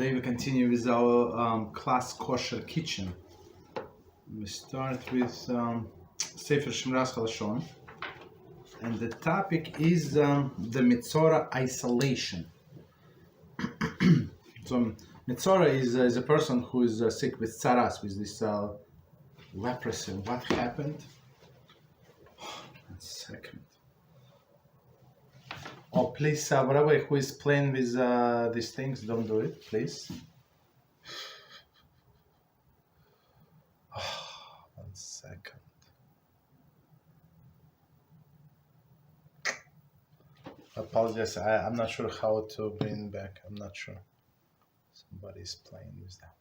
Today we continue with our class Kosher kitchen. We start with Sefer Shmiras Haloshon, and the topic is the Metzora isolation. So Metzora is a person who is sick with tzaras, with this leprosy. What happened? 1 second. Oh, please, Rabbi, who is playing with these things, don't do it, please. 1 second. Apologize, I'm not sure how to bring back. I'm not sure. Somebody's playing with that.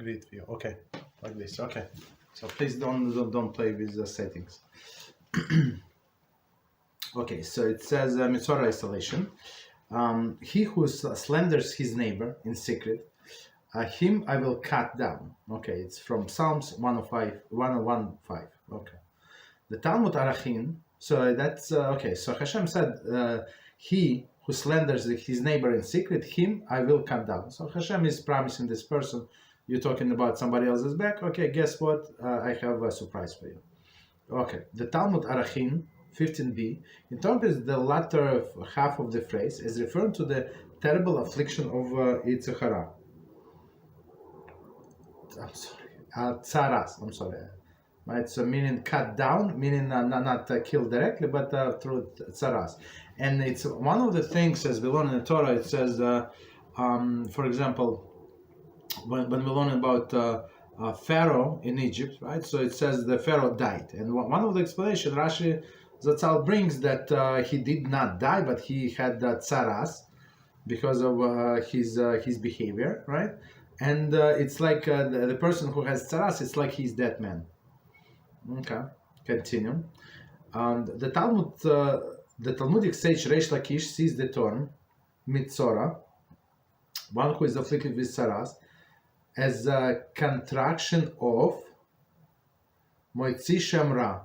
Great view. Okay, like this. Okay. So please don't play with the settings. Okay, so it says Metzora isolation. He who slanders his neighbor in secret, him I will cut down. Okay, it's from Psalms 105. Okay, the Talmud Arachin. So that's okay. So HaShem said, he who slanders his neighbor in secret, him I will cut down. So HaShem is promising this person, you're talking about somebody else's back. Okay, guess what? I have a surprise for you. Okay, the Talmud Arachin 15b interprets the latter half of the phrase as referring to the terrible affliction of Yitzhara. I'm sorry, tzaras. I'm sorry. Right, so meaning cut down, meaning not killed directly, but through tzaras. And it's one of the things, as we learn in the Torah, it says, for example, when we learn about Pharaoh in Egypt, right? So it says the Pharaoh died, and one of the explanations Rashi Zatzal brings that he did not die, but he had tzaras because of his behavior, right? And it's like the person who has tzaras, it's like he's dead man. Okay, continue. The Talmudic sage Reish Lakish sees the term Metzora, one who is afflicted with tzaras, as a contraction of Moitzi Shemra,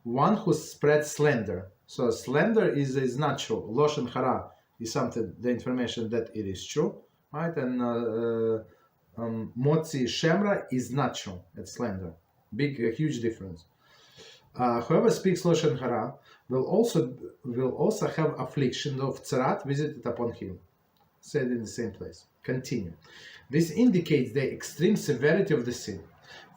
one who spreads slander. So slander is not true. Haloshon hara is something, the information that it is true, right? And Motzi Shemra is not true. It's slander. Huge difference. Whoever speaks Haloshon hara will also have affliction of tzarat visited upon him. Said in the same place. Continue. This indicates the extreme severity of the sin.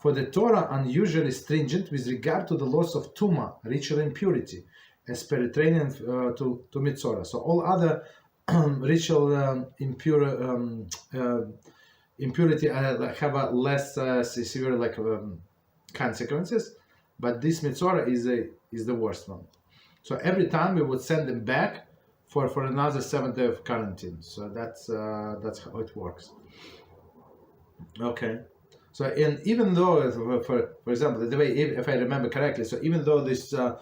For the Torah unusually stringent with regard to the loss of tuma, ritual impurity, as pertaining to Metzora. So all other ritual impurity have a less severe consequences, but this Metzora is the worst one. So every time we would send them back for another 7 days of quarantine. So that's how it works. Okay. So, and even though, for example, the way, if I remember correctly, so even though this the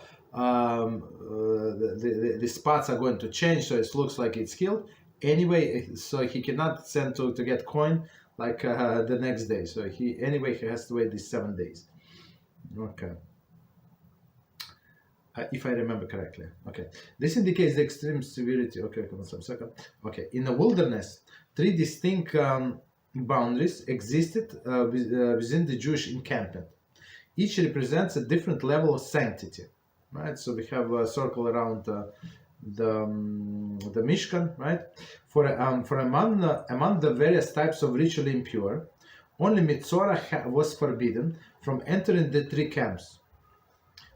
spots are going to change, so it looks like it's healed anyway. So he cannot send to get coin like the next day. So he has to wait these 7 days. Okay. If I remember correctly. Okay. This indicates the extreme severity. Okay, come on, some second. Okay. In the wilderness, 3 distinct boundaries existed within the Jewish encampment. Each represents a different level of sanctity, right? So we have a circle around the Mishkan, right? For among the various types of ritually impure, only Metzora was forbidden from entering the 3 camps.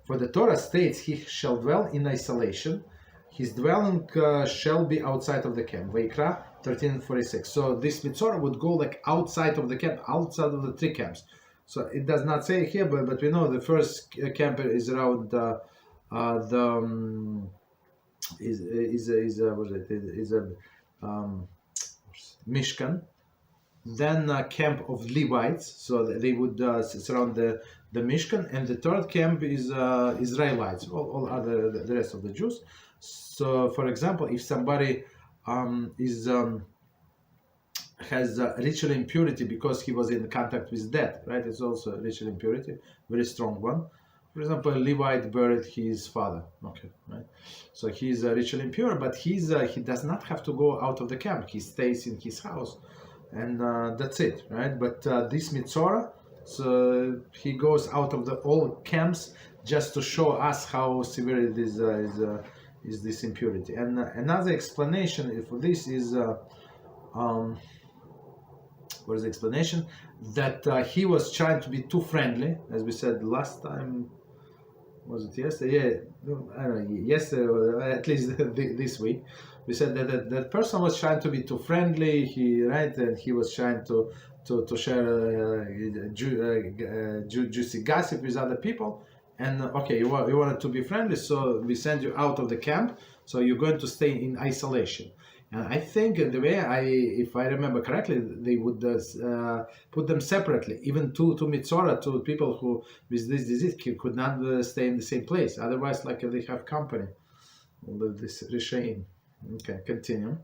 For the Torah states, he shall dwell in isolation. His dwelling shall be outside of the camp. Vayikra 13:46. So this Metzora would go like outside of the camp, outside of the 3 camps. So it does not say here, but we know the first camp is around Mishkan. Then camp of Levites, so they would surround the Mishkan, and the 3rd camp is Israelites, all other the rest of the Jews. So, for example, if somebody has ritual impurity because he was in contact with death, right? It's also ritual impurity, very strong one. For example, a Levite buried his father. Okay, right. So he's ritually impure, but he does not have to go out of the camp. He stays in his house, and that's it, right? But this Metzora, so he goes out of all camps just to show us how severe it is this impurity. And another explanation for this is. What is the explanation? That he was trying to be too friendly, as we said last time. Was it yesterday? Yeah, I don't know. Yesterday, or at least this week, we said that person was trying to be too friendly. And he was trying to share juicy gossip with other people. And okay, you wanted to be friendly, so we send you out of the camp. So you're going to stay in isolation. And I think the way if I remember correctly, they would put them separately, even to Metzora, to people who with this disease could not stay in the same place. Otherwise, like they have company. This Rishaim. Okay, continue.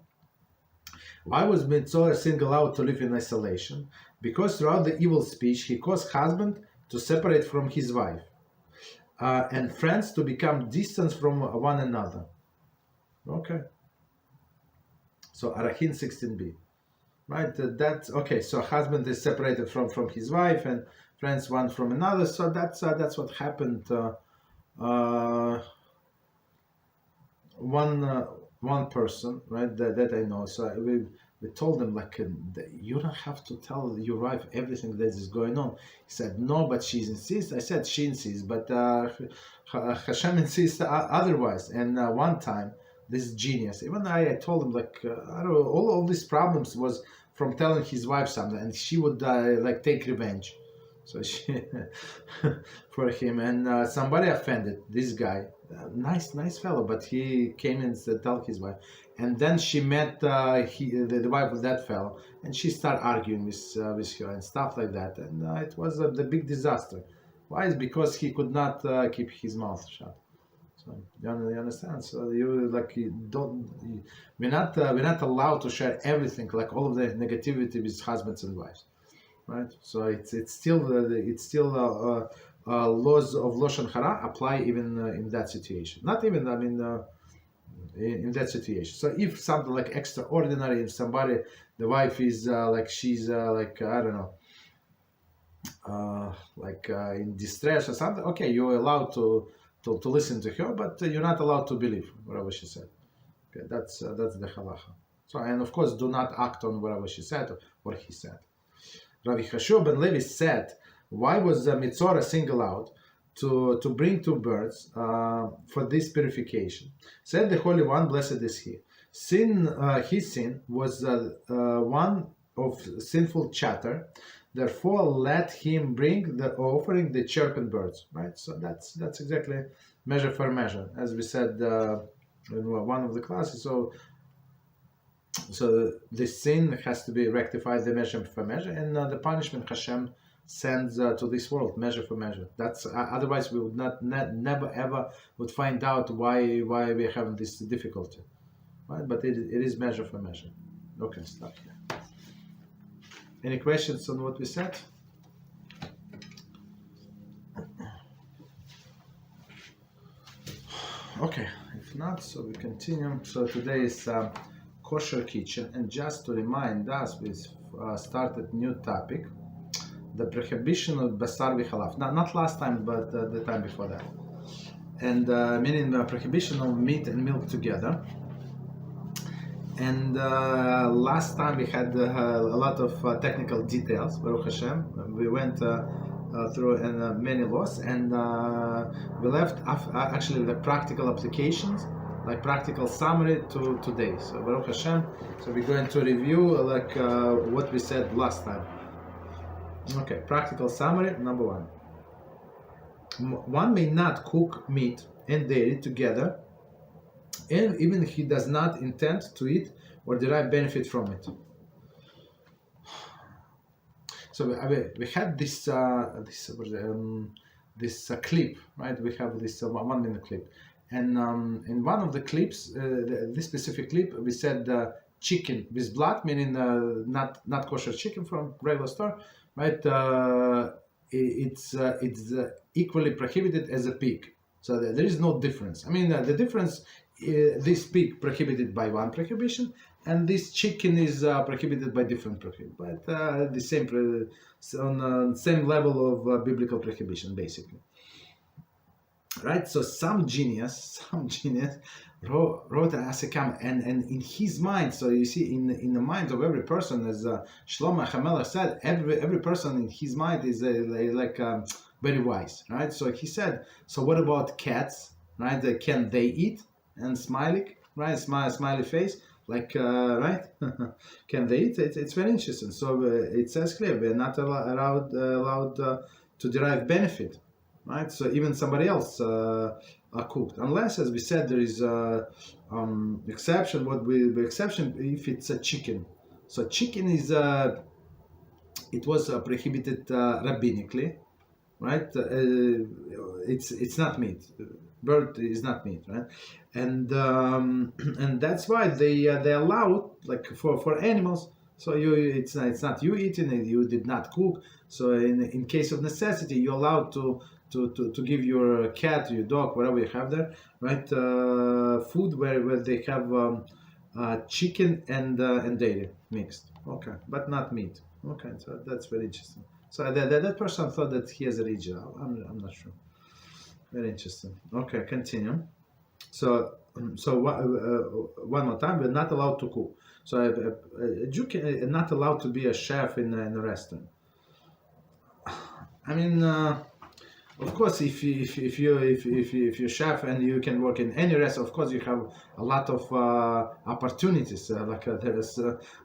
Why was Metzora singled out to live in isolation? Because throughout the evil speech, he caused husband to separate from his wife, and friends to become distant from one another. Okay. So Arachin 16b, right? That's okay. So husband is separated from his wife, and friends one from another. So that's what happened. One person, right? That I know. So we told them like you don't have to tell your wife everything that is going on. He said no, but she insists. I said she insists, but HaShem insists otherwise. And one time. This genius. Even I told him like I don't know, all these problems was from telling his wife something, and she would like take revenge. So she for him, and somebody offended this guy. Nice fellow, but he came and told his wife, and then she met the wife of that fellow, and she started arguing with her and stuff like that, and it was the big disaster. Why? Is because he could not keep his mouth shut. So you understand? So we're not allowed to share everything, like all of the negativity with husbands and wives, right? So it's still laws of Lashon Hara apply even in that situation. Not even in that situation. So if something like extraordinary, if somebody, the wife is she's I don't know, in distress or something, okay, you're allowed to listen to her, but you're not allowed to believe whatever she said. Okay, that's the Halachah. So, and of course, do not act on whatever she said or what he said. Rabbi Shiur ben Leib said, why was Metzora singled out to bring two birds for this purification? Said the Holy One, blessed is He. His sin was one of sinful chatter. Therefore, let him bring the offering, the chirping birds. Right. So that's exactly measure for measure, as we said in one of the classes. So the sin has to be rectified, the measure for measure, and the punishment HaShem sends to this world, measure for measure. That's otherwise we would never ever would find out why we're having this difficulty. Right. But it is measure for measure. Okay, stop here. Any questions on what we said? Okay, if not, so we continue. So today is Kosher kitchen, and just to remind us, we started new topic, the prohibition of Basar Bchalav. Not last time, but the time before that. And meaning the prohibition of meat and milk together. And last time we had a lot of technical details, Baruch Hashem. We went through many laws, and we left actually the practical applications, like practical summary to today. So Baruch Hashem. So we're going to review what we said last time. Okay, practical summary number one. One may not cook meat and dairy together, and even he does not intend to eat or derive benefit from it. So we had this clip, right? We have this 1 minute clip, and in one of the clips, this specific clip, we said chicken with blood, meaning not kosher chicken from regular store, right? it's equally prohibited as a pig. So there is no difference. I mean, the difference, this pig prohibited by one prohibition, and this chicken is prohibited by different prohibition, but the same on same level of biblical prohibition, basically. Right? So some genius wrote as a comment, and in his mind. So you see, in the mind of every person, as Shlomo HaMelech said, every person in his mind is very wise, right? So he said, so what about cats, right? Can they eat? And smiley, right? Smiley face, right? Can they eat? It's very interesting. So it says clear, we're not allowed to derive benefit, right? So even somebody else are cooked, unless, as we said, there is exception. What will be exception if it's a chicken? So chicken is it was prohibited rabbinically, right? It's not meat. Bird is not meat, right? And that's why they allow, like, for animals. So it's not you eating it. You did not cook. So in case of necessity, you're allowed to give your cat, your dog, whatever you have there, right? Food where they have chicken and dairy mixed. Okay, but not meat. Okay, so that's very interesting. So that person thought that he has a religion. I'm not sure. Very interesting. Okay, continue. So one more time, we're not allowed to cook. So a Jew not allowed to be a chef in a restaurant. I mean, of course, if you're chef and you can work in any restaurant, of course you have a lot of opportunities. There is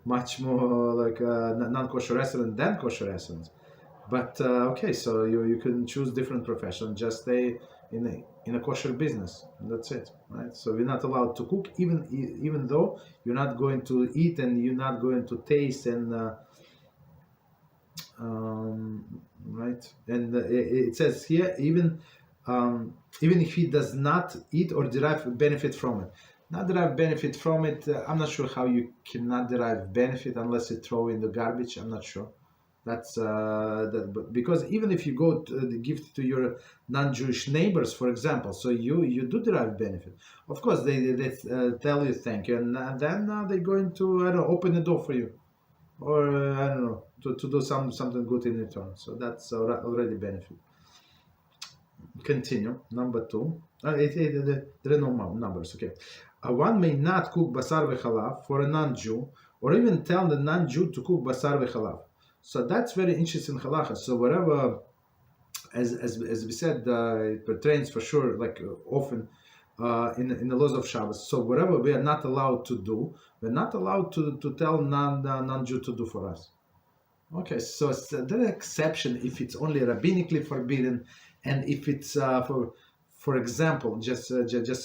much more like non-kosher restaurant than kosher restaurants. But okay, so you can choose different profession, just stay in a kosher business. And that's it, right? So we're not allowed to cook, even though you're not going to eat and you're not going to taste and right. And it says here, even if he does not eat or derive benefit from it. Not derive benefit from it. I'm not sure how you cannot derive benefit unless you throw in the garbage. I'm not sure. That's because even if you go to give to your non-Jewish neighbors, for example, so you do derive benefit. Of course, they tell you thank you, and then they're going to, I don't know, open the door for you, or I don't know, to do something good in return. So that's already benefit. Continue. Number 2. There are no numbers. Okay. One may not cook basar v'chalav for a non-Jew, or even tell the non-Jew to cook basar v'chalav. So that's very interesting halachah. So whatever, as we said, it pertains for sure, like often in the laws of Shabbos. So whatever we are not allowed to do, we're not allowed to tell non-Jew to do for us. Okay, so there is exception if it's only rabbinically forbidden, and if it's for example, just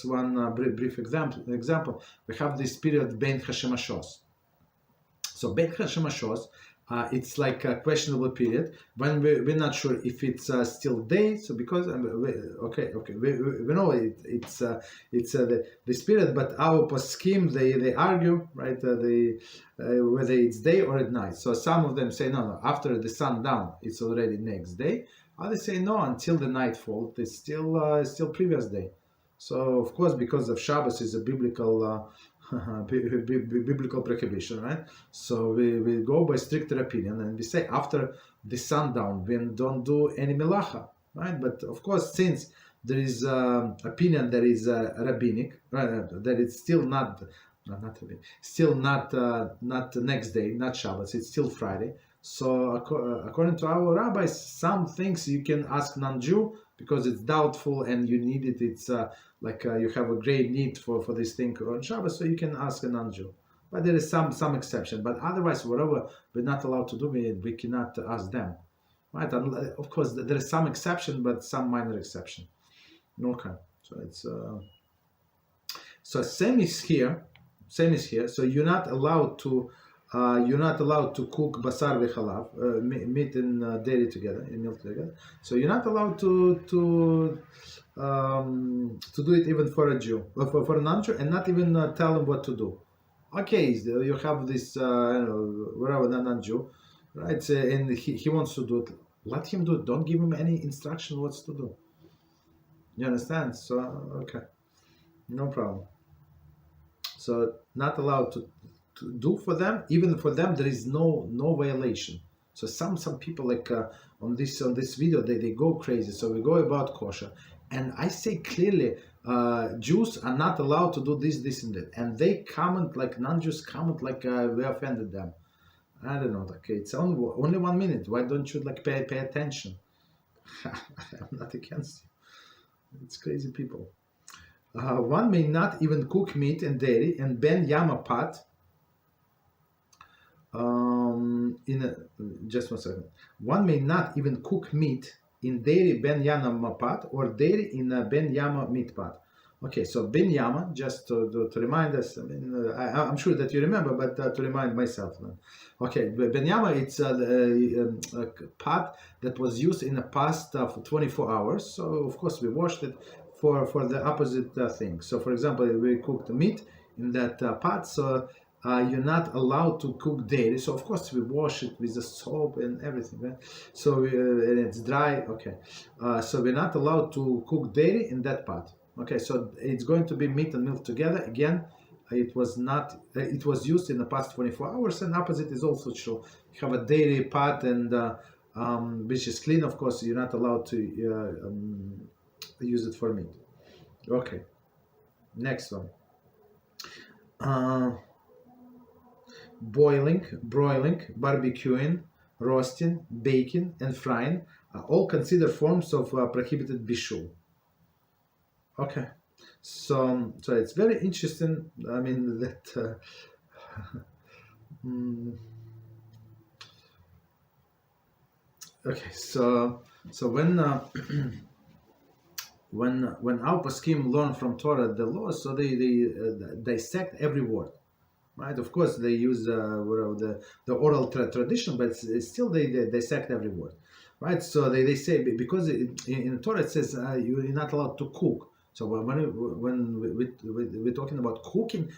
one brief example, we have this period bein hashemashos. So bein hashemashos, it's like a questionable period when we're not sure if it's still day. So because we know it's this period, but our poskim they argue, right? Whether it's day or at night. So some of them say no, after the sundown it's already next day. Others say no, until the nightfall it's still previous day. So of course, because of Shabbos is a biblical biblical prohibition, right? So we go by stricter opinion, and we say after the sundown we don't do any melacha, right? But of course, since there is opinion that is rabbinic, right, that it's still not the next day, not Shabbos, it's still Friday. So according to our rabbis, some things you can ask non-Jew because it's doubtful and you need it. It's you have a great need for this thing on Shabbos, so you can ask a non-Jew. But there is some exception. But otherwise, whatever we're not allowed to do, we cannot ask them, right? And of course, there is some exception, but some minor exception. Okay, so it's so same is here. So you're not allowed to cook basar v'chalav, meat and dairy together, and milk together. So you're not allowed to do it even for a Jew, for a non-Jew, and not even tell him what to do. Okay, you have this whatever non-Jew, right? And he wants to do it. Let him do it. Don't give him any instruction what to do. You understand? So, okay. No problem. So, not allowed to do for them. Even for them, there is no violation. So some people like on this video they go crazy. So we go about kosher, and I say clearly, Jews are not allowed to do this and that, and they comment like non-Jews comment like we offended them. I don't know. Like it's only 1 minute. Why don't you like pay attention? I'm not against you. It's crazy people. One may not even cook meat and dairy and ben yama pot. Just 1 second. One may not even cook meat in dairy ben yama pot or dairy in a ben yama meat pot. Okay, so ben yama, just to remind us. I mean, I'm sure that you remember, but to remind myself. Okay, ben yama, it's a pot that was used in the past for 24 hours. So of course we washed it for the opposite thing. So for example, we cooked the meat in that pot. So you're not allowed to cook dairy, so of course we wash it with the soap and everything, right? So and it's dry. Okay, so we're not allowed to cook dairy in that pot. Okay, so it's going to be meat and milk together. Again, it was not. It was used in the past 24 hours, and opposite is also true. You have a dairy pot and which is clean. Of course, you're not allowed to use it for meat. Okay, next one. Boiling, broiling, barbecuing, roasting, baking, and frying are all considered forms of prohibited bishul. Okay, so it's very interesting. I mean that. Okay, so when when our poskim learn from Torah the law, so they dissect every word. Right, of course they use the oral tradition, but still they dissect every word, right? So they say because in Torah it says you're not allowed to cook. So when we're talking about cooking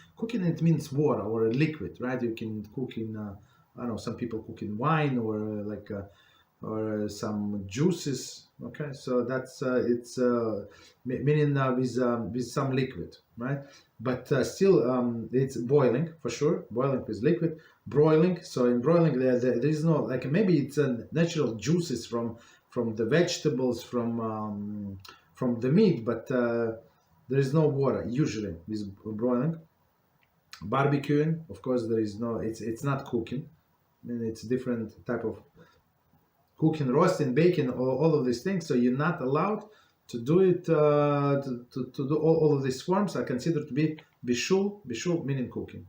it means water or a liquid, right? You can cook in I don't know, some people cook in wine or like or some juices. Okay, so that's it's meaning with some liquid, right? But still it's boiling for sure. Boiling with liquid. Broiling, so in broiling there is no, like, maybe it's natural juices from the vegetables, from the meat, but there is no water usually with broiling. Barbecuing, of course, there is no, it's not cooking. I mean, it's different type of cooking, roasting, baking, all of these things. So you're not allowed to do it, to do all of these forms are considered to be bishul. Bishul meaning cooking.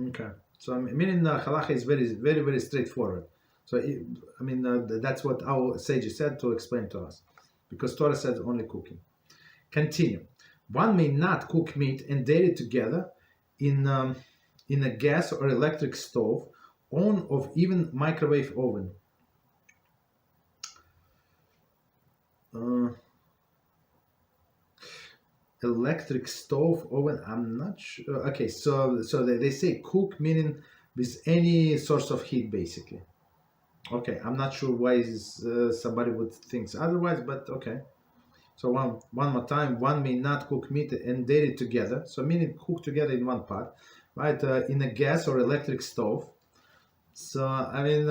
Okay, so meaning Halachah is very, very, very straightforward. So I mean that's what our sages said to explain to us, because Torah said only cooking. Continue. One may not cook meat and dairy together in a gas or electric stove, on of even microwave oven. Electric stove, oven, I'm not sure. Okay, so they say cook meaning with any source of heat, basically. Okay, I'm not sure why somebody would think otherwise, but okay. So one more time, one may not cook meat and dairy together, so meaning cook together in one pot, right? In a gas or electric stove. So I mean,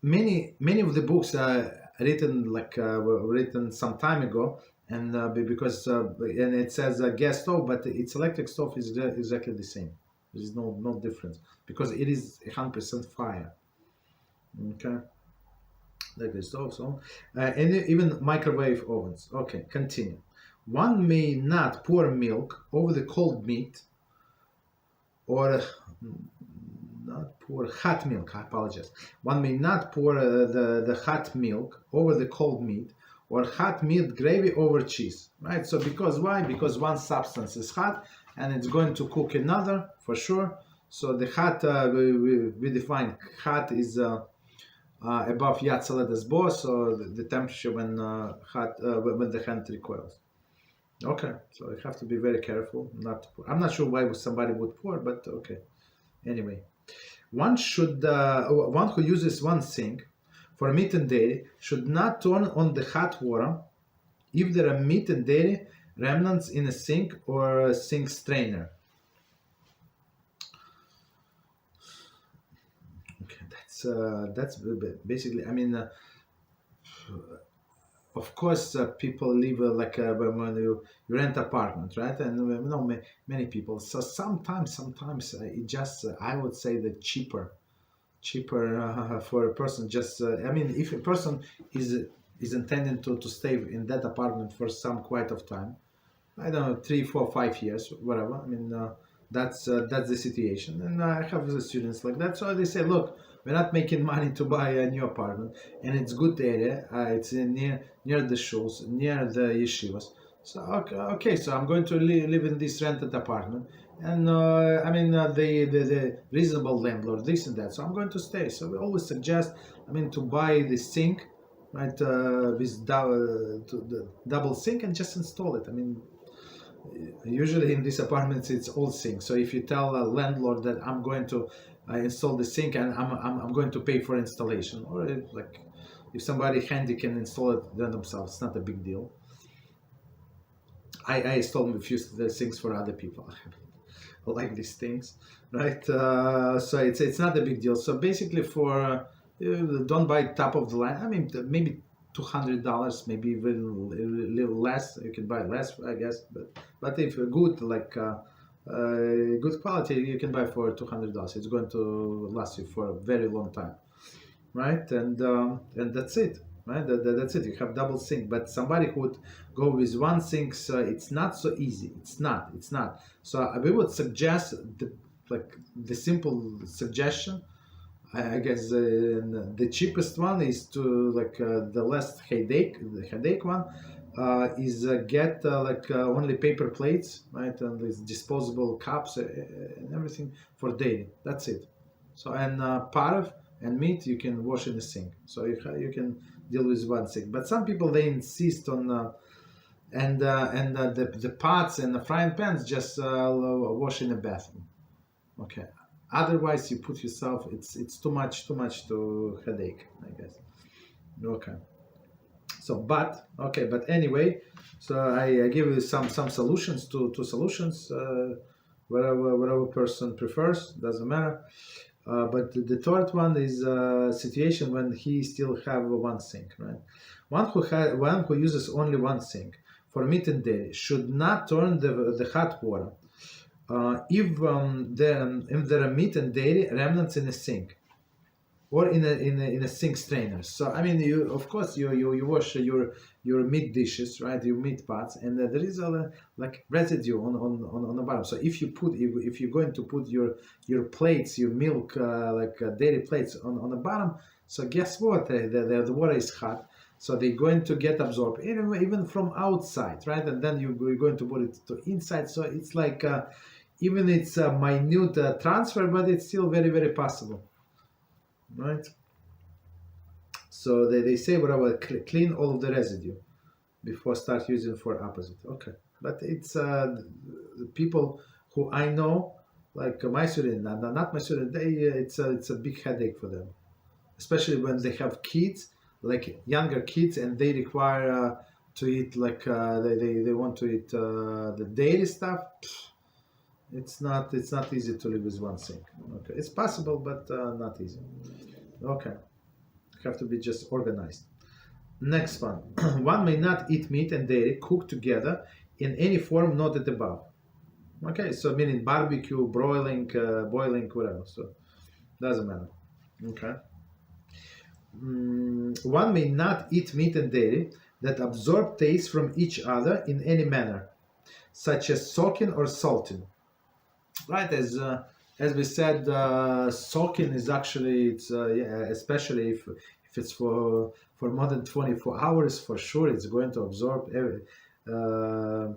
many of the books are written were written some time ago, and because and it says gas stove, but its electric stove is exactly the same. There is no difference, because it is 100% fire. Okay, electric stove, so and even microwave ovens. Okay, continue. One may not pour milk over the cold meat, or not pour hot milk. I apologize. One may not pour the hot milk over the cold meat, or hot meat gravy over cheese. Right? So because why? Because one substance is hot and it's going to cook another for sure. So the hot we define hot is above Yad Saledas Bo, so the temperature when when the hand recoils. Okay, so you have to be very careful not to pour. I'm not sure why somebody would pour, but okay. Anyway, one who uses one sink for meat and dairy should not turn on the hot water if there are meat and dairy remnants in a sink or a sink strainer. Okay, that's basically. I mean, of course, people live when you rent apartment, right? And many people. So sometimes it just I would say that cheaper for a person. Just I mean, if a person is intending to stay in that apartment for some quite of time, I don't know, 3, 4, 5 years, whatever. I mean, that's the situation. And I have the students like that. So they say, look, we're not making money to buy a new apartment, and it's good area. It's near the schools, near the yeshivas. So okay, so I'm going to live in this rented apartment, and I mean the reasonable landlord, this and that. So I'm going to stay. So we always suggest, I mean, to buy the sink, right, with the double sink, and just install it. I mean, usually in these apartments it's all sink. So if you tell a landlord that I'm going to install the sink and I'm going to pay for installation, or like if somebody handy can install it themselves, it's not a big deal. I installed a few things for other people. I like these things, right? So it's not a big deal. So basically, for don't buy top of the line. I mean, maybe $200, maybe even a little less. You can buy less, I guess. But if good, like good quality, you can buy for $200. It's going to last you for a very long time, right? And that's it, right? That's it. You have double sink. But somebody who would go with one sink, so it's not so easy. It's not. So we would suggest the simple suggestion. I guess the cheapest one is to the less headache. The headache one is get only paper plates, right, and these disposable cups and everything for daily. That's it. So and parv and meat you can wash in the sink. So you can deal with one sink. But some people, they insist on the pots and the frying pans just wash in the bathroom. Okay. Otherwise, you put yourself. It's too much to headache, I guess. Okay. So, but anyway, so I give you some solutions to solutions. Whatever person prefers, doesn't matter. But the third one is a situation when he still have one sink, right? One who uses only one sink for meat and dairy should not turn the hot water. If there are meat and dairy remnants in a sink or in a sink strainer. So I mean, you of course you wash your meat dishes, right? Your meat pots, and there is a residue on the bottom. So if you're going to put your plates, your milk dairy plates on the bottom, so guess what? The water is hot. So they're going to get absorbed even from outside, right? And then you're going to put it to inside. So it's like even it's a minute transfer, but it's still very, very possible, right? So they say whatever, clean all of the residue before start using for opposite. Okay, but it's the people who I know, like my student, not my student, it's a big headache for them, especially when they have kids, like younger kids, and they require to eat they want to eat the dairy stuff. It's not easy to live with one sink. Okay, it's possible, but not easy. Okay, have to be just organized. Next one. One may not eat meat and dairy cooked together in any form noted above. Okay, so meaning barbecue, broiling, boiling, whatever. So doesn't matter. Okay. One may not eat meat and dairy that absorb taste from each other in any manner, such as soaking or salting. Right, as we said, soaking is actually especially if it's for more than 24 hours, for sure it's going to absorb the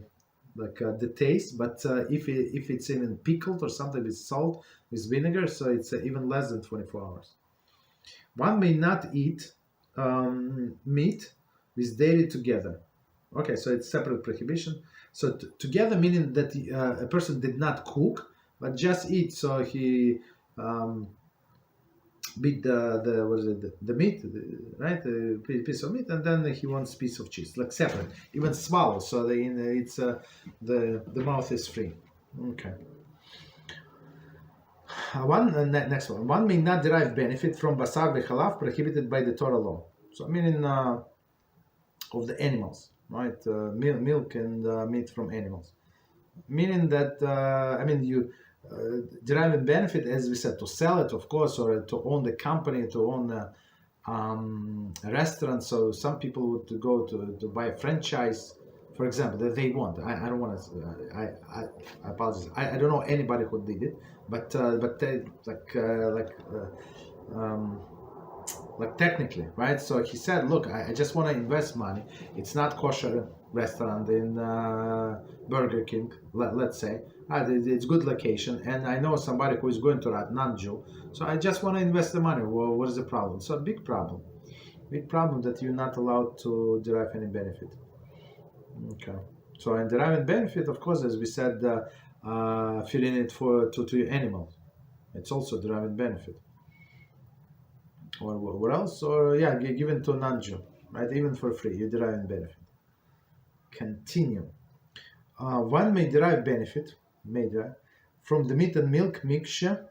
taste. But if it's even pickled or something with salt, with vinegar, so it's even less than 24 hours. One may not eat meat with dairy together. Okay, so it's separate prohibition. So together meaning that a person did not cook, but just eat. So he beat the what is it, the meat, right? The piece of meat, and then he wants piece of cheese, like separate, even swallow. So it's the mouth is free. Okay. Next one. One may not derive benefit from Basar Bchalav prohibited by the Torah law. So meaning of the animals, right? Milk and meat from animals. Meaning that you derive benefit, as we said, to sell it, of course, or to own the company, to own a restaurant. So some people would go to buy a franchise, for example, that they want. I don't want to. I apologize. I don't know anybody who did it, but they, like technically, right? So he said, look, I just want to invest money. It's not kosher restaurant in Burger King, let's say. It's good location, and I know somebody who is going to that, non-Jew. So I just want to invest the money. Well, what is the problem? So a big problem that you're not allowed to derive any benefit. Okay. So in deriving benefit, of course, as we said, filling it to your animals, it's also deriving benefit. Or what else? Or given to non-Jew, right? Even for free, you're deriving benefit. Continue. One may derive benefit, from the meat and milk mixture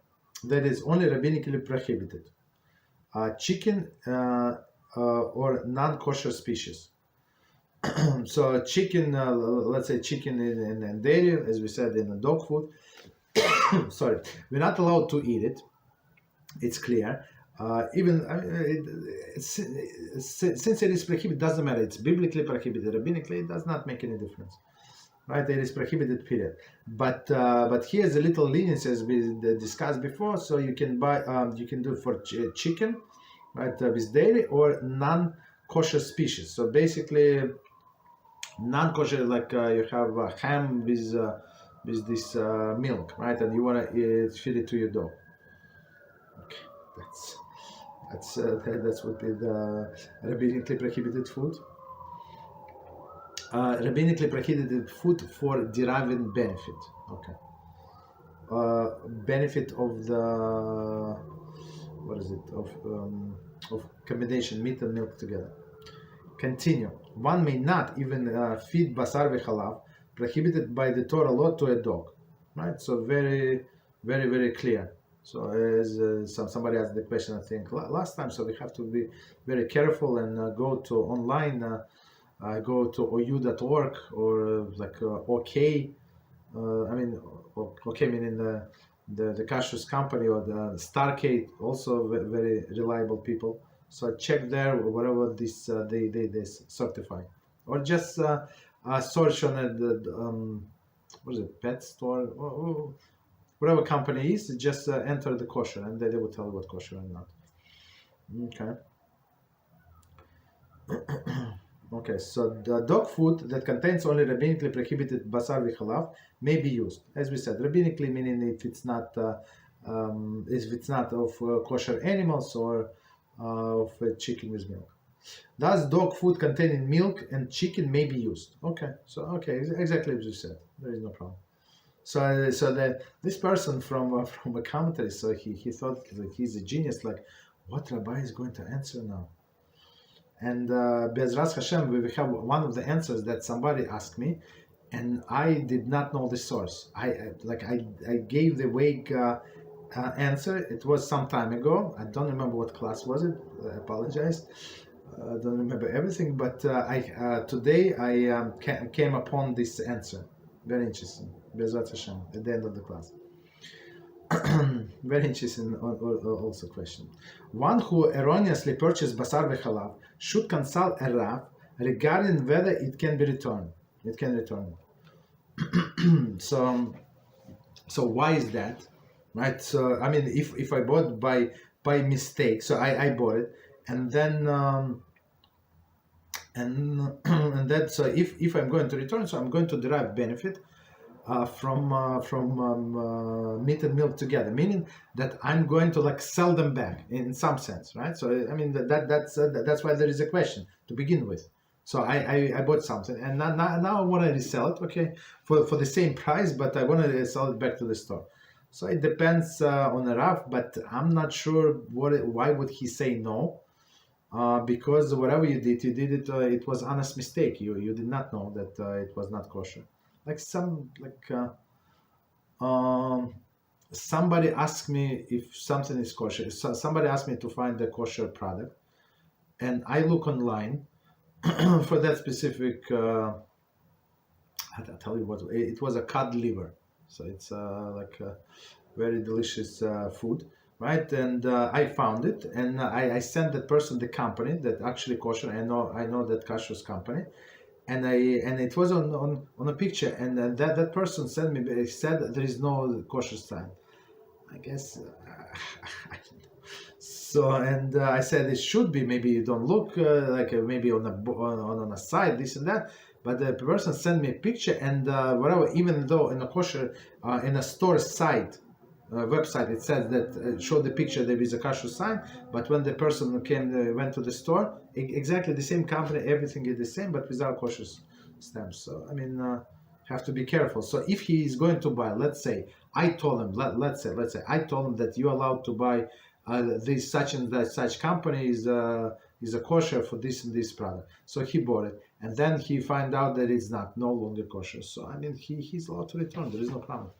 that is only rabbinically prohibited. Chicken or non-kosher species. So chicken, let's say chicken in dairy, as we said, in the dog food. Sorry, we're not allowed to eat it. It's clear. Since it is prohibited, doesn't matter. It's biblically prohibited. Rabbinically, it does not make any difference. Right? It is prohibited, period. But here's a little leniency, as we discussed before. So you can buy, you can do for chicken, right, with dairy, or non-kosher species. So basically, non-kosher, like you have ham with this milk, right, and you want to feed it to your dog. Okay, that's what be the rabbinically prohibited food. Rabbinically prohibited food for deriving benefit. Okay. Benefit of the of combination meat and milk together. Continue. One may not even feed basar v'chalav, prohibited by the Torah law, to a dog. Right. So very, very, very clear. So as somebody asked the question, I think last time. So we have to be very careful and go to online. Go to ou.org or OK. OK meaning the Kashrut company, or the Stargate, also very reliable people. So check there whatever this they certify, or just search on what is it, pet store, or whatever company is. Just enter the kosher, and they will tell you what kosher or not. Okay. Okay, so the dog food that contains only rabbinically prohibited basar v'chalav may be used. As we said, rabbinically meaning if it's not of kosher animals, or of chicken with milk. Thus, dog food containing milk and chicken may be used. Okay, so exactly as you said. There is no problem. So this person from a commentary, so he thought that he's a genius. Like, what Rabbi is going to answer now? And Beezrat HaShem, we have one of the answers that somebody asked me, and I did not know the source. I gave the vague answer. It was some time ago. I don't remember what class was it. I apologize. I don't remember everything, but today I came upon this answer. Very interesting. Beezrat HaShem at the end of the class. Very interesting also question. One who erroneously purchased basar v'chalav should consult a rav regarding whether it can be returned. It can return. So why is that? Right? So I mean, if I bought by mistake, so I bought it, and then and then so if I'm going to return, so I'm going to derive benefit from meat and milk together, meaning that I'm going to sell them back in some sense, right? So I mean that's why there is a question to begin with. So I bought something, and now I want to resell it, okay, for the same price, but I want to sell it back to the store. So it depends on the Rav, but I'm not sure why would he say no. Because whatever you did it. It was honest mistake. You did not know that it was not kosher. Like um, somebody asked me if something is kosher. So somebody asked me to find a kosher product, and I look online for that specific. I'll tell you what it was, a cod liver. So it's like a very delicious food, right? And I found it, and I sent that person the company that actually kosher. I know that kashrus company, and it was on a picture, and that person sent me. He said that there is no kosher sign. I guess. I don't know. So and I said it should be. Maybe you don't look like maybe on a side, this and that. But the person sent me a picture, and whatever. Even though in a kosher in a store site website it says that showed the picture there is a kashrut sign, but when the person went to the store, exactly the same company, everything is the same, but without kosher stamps. So I mean, have to be careful. So if he is going to buy, let's say I told him, let's say I told him that you're allowed to buy this such and that such company is a kosher for this and this product. So he bought it, and then he find out that it's no longer kosher. So I mean, he's allowed to return. There is no problem.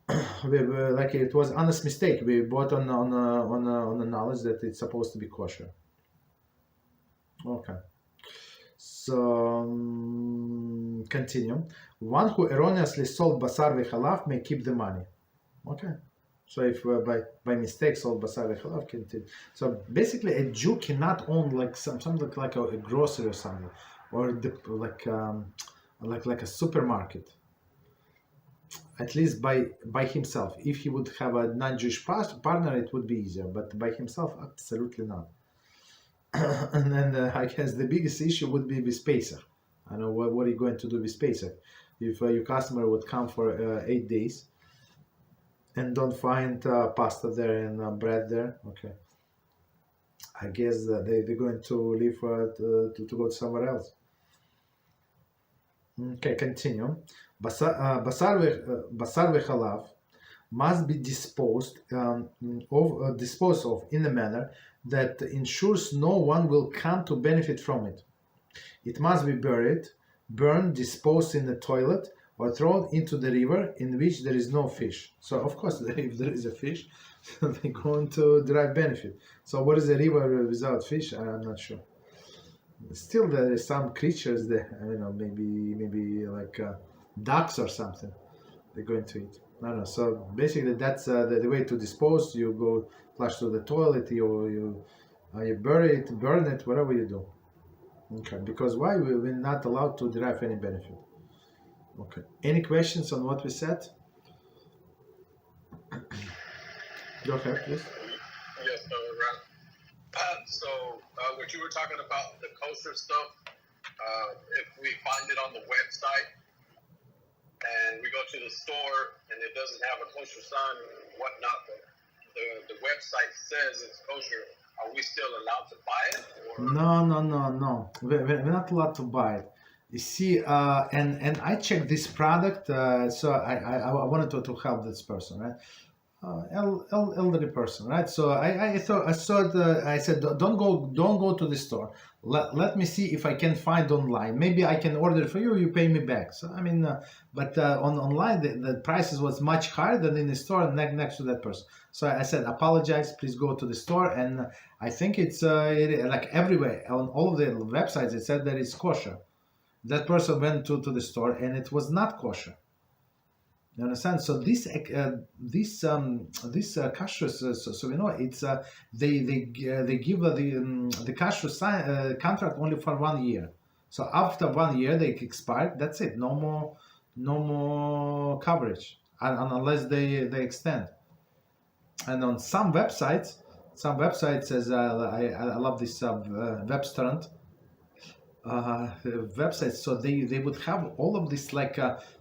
Like it was honest mistake. We bought on the knowledge that it's supposed to be kosher. Okay. So continue. One who erroneously sold basar v'chalav may keep the money. Okay. So if by mistake sold basar v'chalav, continue. So basically, a Jew cannot own like something like a grocery or something, or like a supermarket. At least by himself. If he would have a non-Jewish partner, it would be easier. But by himself, absolutely not. And then I guess the biggest issue would be with Pesach. I know what are you going to do with Pesach? If your customer would come for 8 days and don't find pasta there and bread there, okay. I guess they're going to leave to go somewhere else. Okay, continue. Basar v'chalav must be disposed of in a manner that ensures no one will come to benefit from it. It must be buried, burned, disposed in the toilet, or thrown into the river in which there is no fish. So, of course, if there is a fish, they're going to derive benefit. So, what is a river without fish? I'm not sure. Still, there are some creatures there. I don't know, maybe like ducks or something. They're going to eat. I don't know. So basically, that's the way to dispose. You go flush to the toilet. You bury it, burn it, whatever you do. Okay. Because why we're not allowed to derive any benefit? Okay. Any questions on what we said? Go ahead, please. Yes, so what you were talking about, the kosher stuff, if we find it on the website and we go to the store and it doesn't have a kosher sign, whatnot, the website says it's kosher, are we still allowed to buy it? Or? No. We're not allowed to buy it. You see, and I checked this product, so I wanted to help this person, right? Elderly person, right? So I said, don't go to the store. Let me see if I can find online. Maybe I can order for you. You pay me back. So I mean, but online the prices was much higher than in the store next to that person. So I said, apologize. Please go to the store. And I think it's like everywhere on all of the websites. It said that it's kosher. That person went to the store and it was not kosher. You understand? So this kashrut, so we know it's they give the kashrut contract only for 1 year. So after 1 year they expired. That's it. No more coverage, unless they extend. And on some websites says I love this website. Websites, so they would have all of this like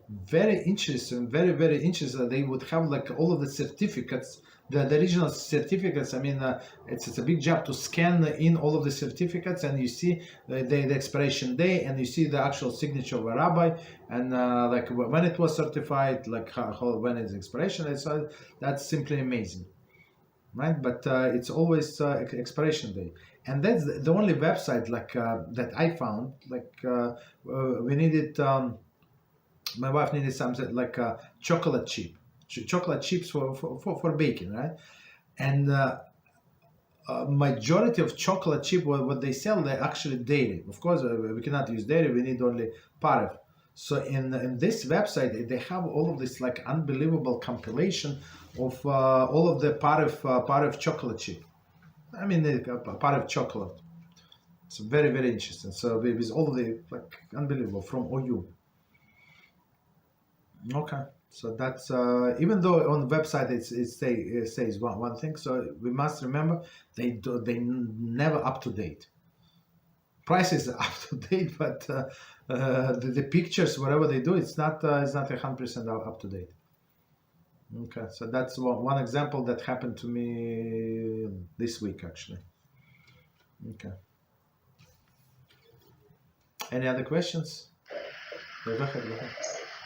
very interesting, very interesting. They would have like all of the certificates the original certificates. I mean, it's a big job to scan in all of the certificates, and you see the expiration day, and you see the actual signature of a rabbi, and like when it was certified, like when its expiration. That's simply amazing, right? But it's always expiration day, and that's the only website like that I found. Like we needed. My wife needed something like chocolate chip, chocolate chips for baking, right? And majority of chocolate chip, what they sell, they actually dairy. Of course, we cannot use dairy. We need only paref. So in this website, they have all of this like unbelievable compilation of all of the paref chocolate chip. I mean, paref chocolate. It's very, very interesting. So with all of the like unbelievable from OU. Okay, so that's even though on the website it says one thing, so we must remember they never up to date. Prices are up to date, but the pictures, whatever they do, it's not 100% up to date. Okay, so that's one example that happened to me this week actually. Okay. Any other questions? Go ahead.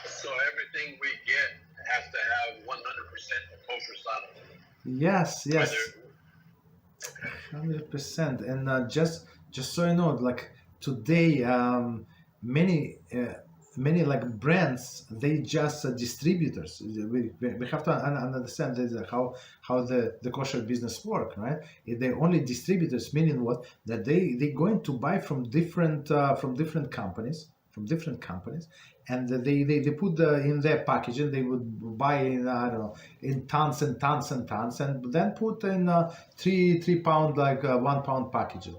So everything we get has to have 100% kosher side. Yes. 100%. And just so you know, like today, many like brands, they just distributors. We have to understand this, how the kosher business work, right? They're only distributors, meaning what? That they going to buy from different companies. And they put in their packaging. They would buy in I don't know, in tons and tons and tons, and then put in 3 pound, like 1 pound packaging.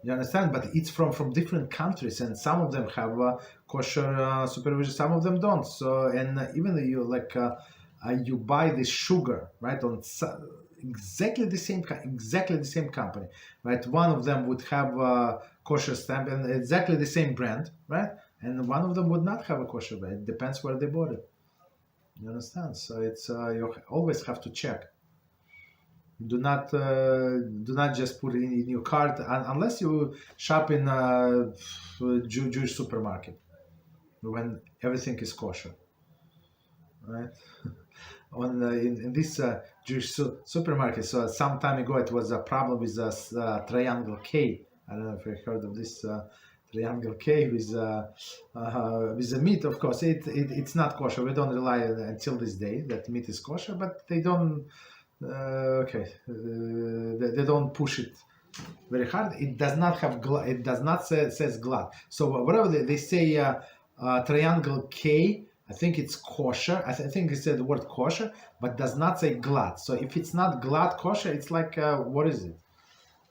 You understand? But it's from different countries, and some of them have kosher supervision, some of them don't. So, and even you like you buy this sugar, right, on exactly the same company, right? One of them would have a kosher stamp and exactly the same brand, right? And one of them would not have a kosher brand. It depends where they bought it. You understand? So it's you always have to check. Do not just put it in your cart unless you shop in a Jewish supermarket when everything is kosher, right? In this Jewish supermarket. So some time ago it was a problem with a triangle K. I don't know if you heard of this triangle K with the meat. Of course, it's not kosher. We don't rely until this day that meat is kosher, but they don't. They don't push it very hard. It does not have it does not says glad. So whatever they say triangle K, I think it's kosher. I think it said the word kosher, but does not say glad. So if it's not glad kosher, it's like what is it?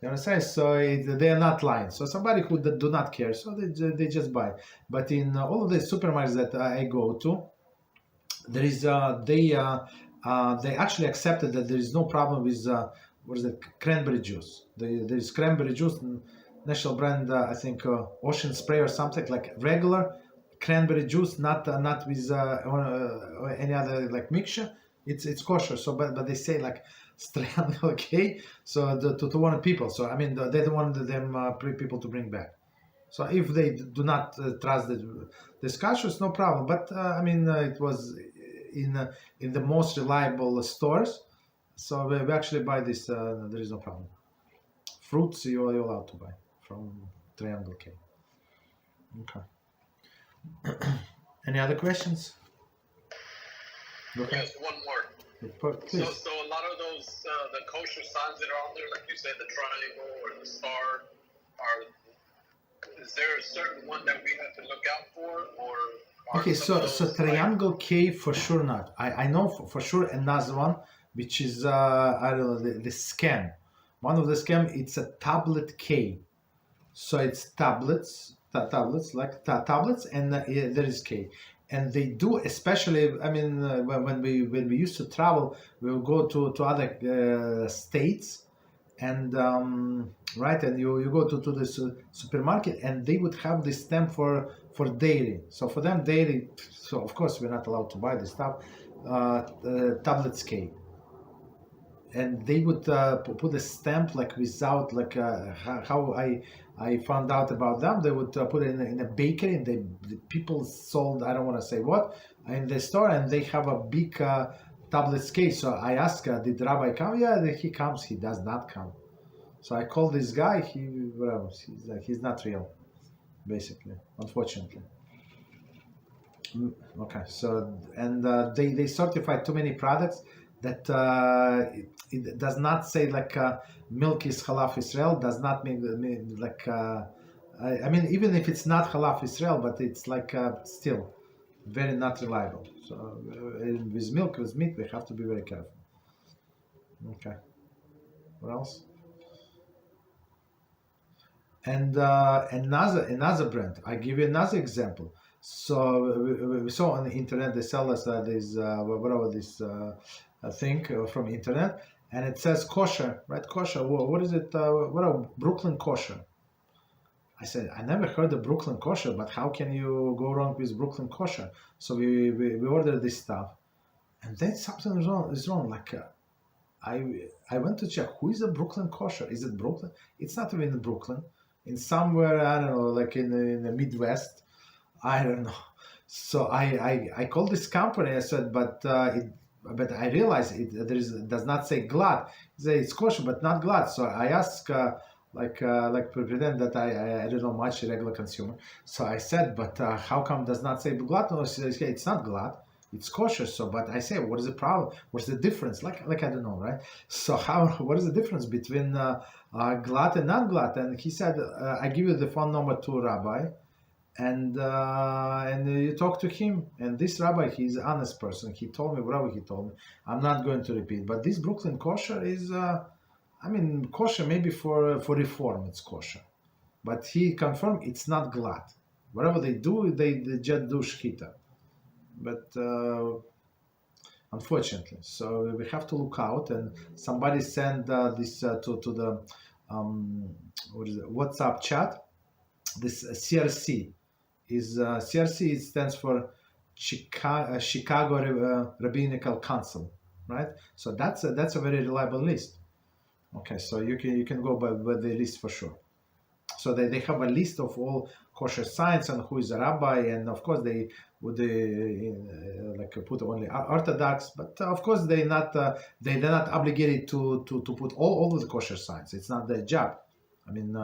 You understand? So they are not lying. So somebody who do not care, so they just buy. But in all of the supermarkets that I go to, there is they actually accepted that there is no problem with what is it, cranberry juice. There is cranberry juice, national brand, I think Ocean Spray or something, like regular cranberry juice, not with any other like mixture. It's kosher. So but they say like triangle okay. So to warn people. So I mean they don't want them people to bring back. So if they do not trust this kashrut, no problem. But I mean it was in the most reliable stores, so we actually buy this. There is no problem. Fruits you're allowed to buy from Triangle K. Okay. Any other questions? Okay. Yes, one more. So a lot of those the kosher signs that are on there, like you said, the triangle or the star, is there a certain one that we have to look out for, or? Okay, so triangle K for sure not. I know for sure another one, which is I don't know, the scam. One of the scam, it's a tablet K. So it's tablets, and there is K. And they do, especially, I mean, when we used to travel, we would go to other states, and right, and you go to the supermarket, and they would have this stamp for dairy. So for them, dairy. So of course we're not allowed to buy this stuff. Tablets K. and they would put a stamp like without like how I found out about them. They would put it in a bakery, and the people sold, I don't want to say what, in the store, and they have a big tablets case. So I asked, did Rabbi come? Yeah, he comes. He does not come. So I called this guy. He's not real, basically, unfortunately. Okay, so and they certified too many products that it does not say like milk is halal Israel, does not mean like I mean, even if it's not halal Israel, but it's like still very not reliable. So with milk, with meat, we have to be very careful. Okay, what else? And another brand. I give you another example. So we saw on the internet they sell us this whatever this thing from internet, and it says kosher, right? Kosher. What is it? What are Brooklyn kosher? I said I never heard of Brooklyn kosher, but how can you go wrong with Brooklyn kosher? So we ordered this stuff, and then something is wrong. Like I went to check who is the Brooklyn kosher. Is it Brooklyn? It's not even in Brooklyn. In somewhere, I don't know, like in the Midwest, I don't know. So I called this company. I said, but I realized it does not say glad. It says it's kosher, but not glad. So I asked like pretend that I don't know much regular consumer. So I said, but how come does not say glad? No, she says, yeah, it's not glad. It's kosher. So, but I say, what is the problem? What's the difference? Like I don't know, right? So what is the difference between glad and non-glad? And he said, I give you the phone number to Rabbi, and you talk to him. And this Rabbi, he's an honest person. He told me whatever he told me. I'm not going to repeat. But this Brooklyn kosher is, I mean, kosher maybe for reform, it's kosher. But he confirmed it's not glad. Whatever they do, they just do shchita. But unfortunately, so we have to look out. And somebody sent this to the what is it, WhatsApp chat. This CRC is CRC stands for Chicago Rabbinical Council, right? So that's a very reliable list. Okay, so you can go by the list for sure. So they have a list of all kosher signs and who is a rabbi, and of course they would like put only Orthodox, but of course they're not obligated to put all of the kosher signs. It's not their job. I mean,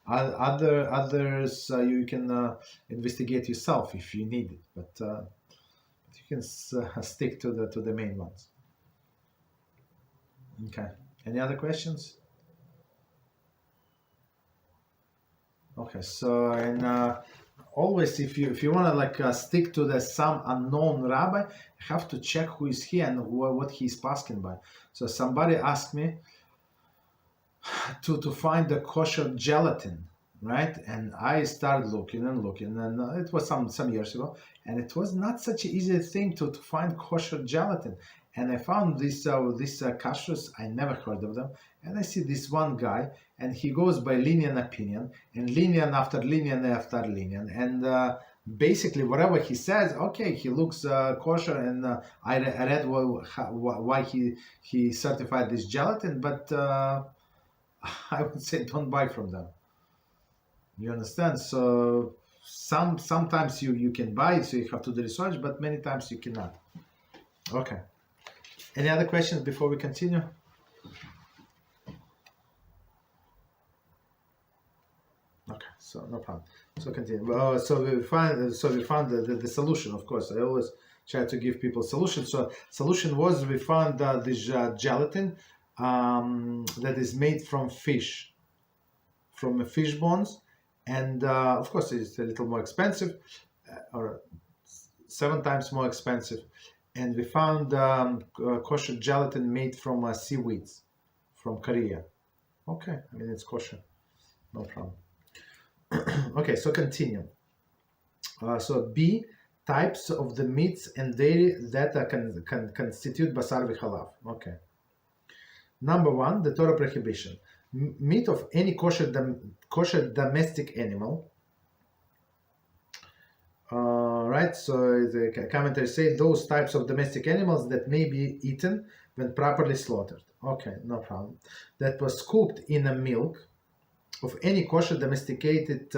others you can investigate yourself if you need it, but you can stick to the main ones. Okay. Any other questions? Okay, so and always if you want to like stick to some unknown rabbi, you have to check who is he and what he's passing by. So somebody asked me to find the kosher gelatin, right? And I started looking, and it was some years ago, and it was not such an easy thing to find kosher gelatin. And I found this Kashrut. I never heard of them. And I see this one guy, and he goes by lenient opinion, and lenient after lenient after lenient. And basically, whatever he says, okay, he looks kosher. And I read why he certified this gelatin, but I would say don't buy from them. You understand? So sometimes you can buy it, so you have to do research, but many times you cannot. Okay. Any other questions before we continue? Okay, so no problem. So continue. So we found the solution. Of course, I always try to give people solutions. So solution was we found this gelatin that is made from fish bones, and of course it's a little more expensive, or 7 times more expensive. And we found kosher gelatin made from seaweeds from Korea. Okay, I mean it's kosher, no problem. Okay, so continue. So B, types of the meats and dairy that can constitute Basar Bchalav. Okay. Number 1, the Torah prohibition. Meat of any kosher domestic animal. Right, so the commentaries say those types of domestic animals that may be eaten when properly slaughtered. Okay, no problem. That was cooked in a milk of any kosher domesticated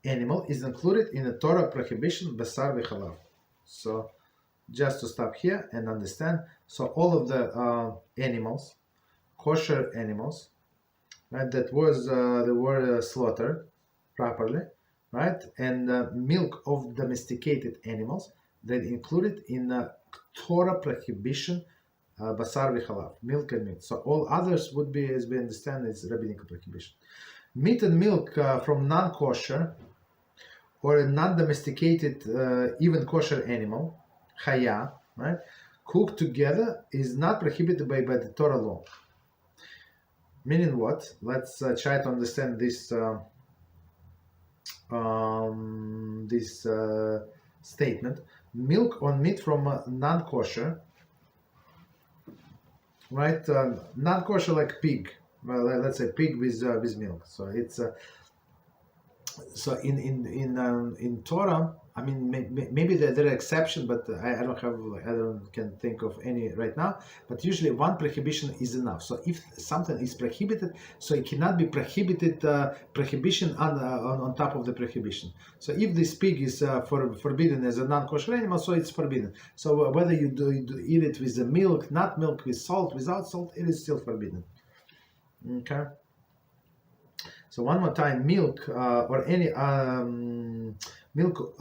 animal is included in the Torah prohibition Basar Bchalav. So just to stop here and understand, so all of the animals, kosher animals, right, that were slaughtered properly, right, and milk of domesticated animals that included in the Torah prohibition Basar V'Chalav, milk and meat. So all others would be, as we understand, is rabbinical prohibition. Meat and milk from non-kosher or a non-domesticated, even kosher animal, chaya, right, cooked together is not prohibited by the Torah law. Meaning what? Let's try to understand this statement. Milk or meat from non-kosher, right? Non-kosher like pig. Well, let's say pig with milk. So it's so in Torah. I mean, maybe there are exceptions, but I can think of any right now. But usually one prohibition is enough. So if something is prohibited, so it cannot be prohibited prohibition on top of the prohibition. So if this pig is forbidden as a non-kosher animal, so it's forbidden. So whether you eat it with the milk, not milk, with salt, without salt, it is still forbidden. Okay. So one more time, milk or any milk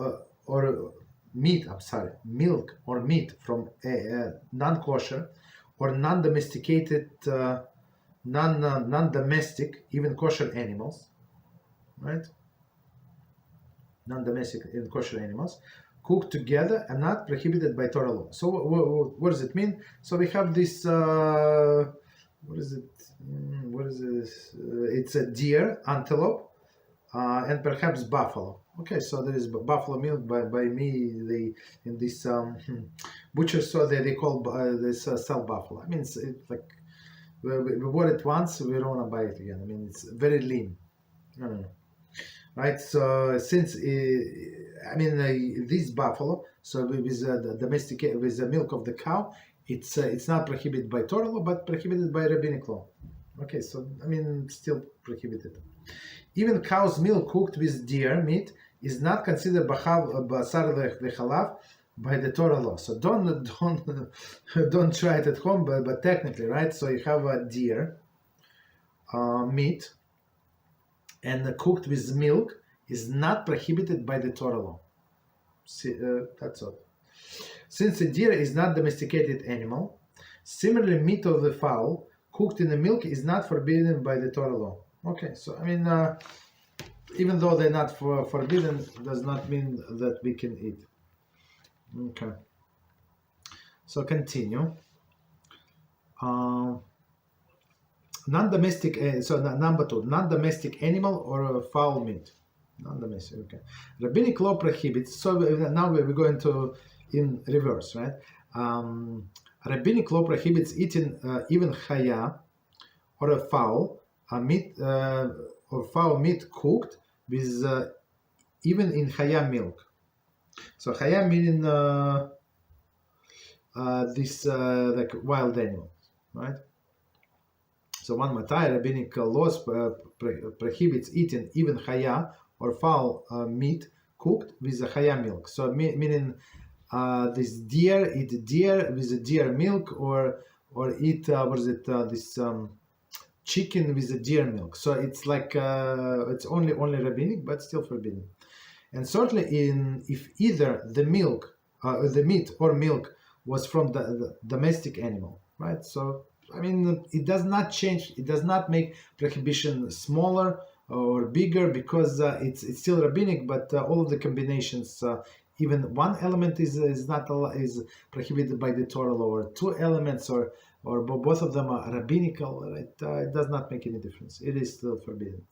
or meat. I'm sorry, milk or meat from non-kosher or non-domesticated, non-domestic, even kosher animals, right? Non-domestic and kosher animals cooked together and not prohibited by Torah law. So what does it mean? So we have this. What is it? What is this? It's a deer, antelope, and perhaps buffalo. Okay, so there is buffalo milk by me. In this butcher store, they call this sell buffalo. I mean, it's like we bought it once, we don't want to buy it again. I mean, it's very lean. No. Right. So since this buffalo, so with the domesticated with the milk of the cow, it's not prohibited by Torah law, but prohibited by rabbinic law. Okay, so I mean, still prohibited. Even cow's milk cooked with deer meat is not considered basar v'chalav by the Torah law. So don't try it at home, but technically, right? So you have a deer meat and cooked with milk is not prohibited by the Torah law. See, that's all. Since a deer is not domesticated animal, similarly meat of the fowl cooked in the milk is not forbidden by the Torah law. Okay, so I mean, even though they're not forbidden, does not mean that we can eat. Okay. So continue. Non-domestic. So number 2, non-domestic animal or fowl meat. Non-domestic. Okay. Rabbinic law prohibits. So now we're going to in reverse, right? Rabbinic law prohibits eating even chaya or a fowl meat or fowl meat cooked with even in chaya milk. So chaya meaning this like wild animal, right? So one more time, rabbinic laws prohibits eating even chaya or fowl meat cooked with the chaya milk. So meaning this deer, eat deer with the deer milk, or eat this chicken with the deer milk. So it's like it's only rabbinic, but still forbidden. And certainly if either the meat or milk was from the domestic animal, right? So I mean, it does not change. It does not make prohibition smaller or bigger because it's still rabbinic. But all of the combinations, even one element is prohibited by the Torah law, or two elements, or both of them are rabbinical. It does not make any difference. It is still forbidden.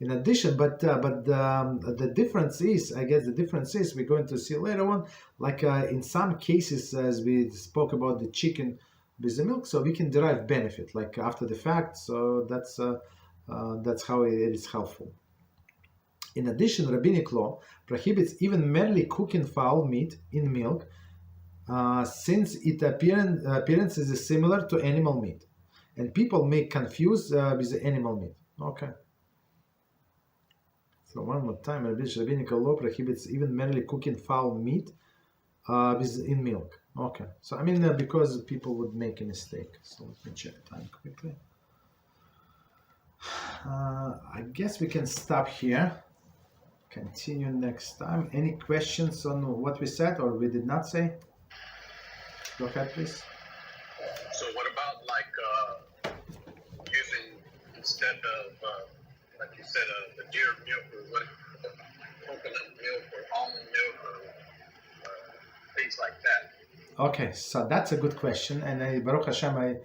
In addition, but the difference is, I guess, we're going to see later on. Like in some cases, as we spoke about the chicken with the milk, so we can derive benefit like after the fact. So that's how it is helpful. In addition, rabbinic law prohibits even merely cooking fowl meat in milk since its appearance is similar to animal meat, and people may confuse with the animal meat. Okay. So one more time, rabbinical law prohibits even merely cooking fowl meat in milk. Okay. So I mean, because people would make a mistake. So let me check time quickly. I guess we can stop here. Continue next time. Any questions on what we said or we did not say? Go ahead, please. So what about like using, instead of like you said, the deer milk or what, coconut milk or almond milk or things like that? Okay, so that's a good question, and Baruch Hashem, I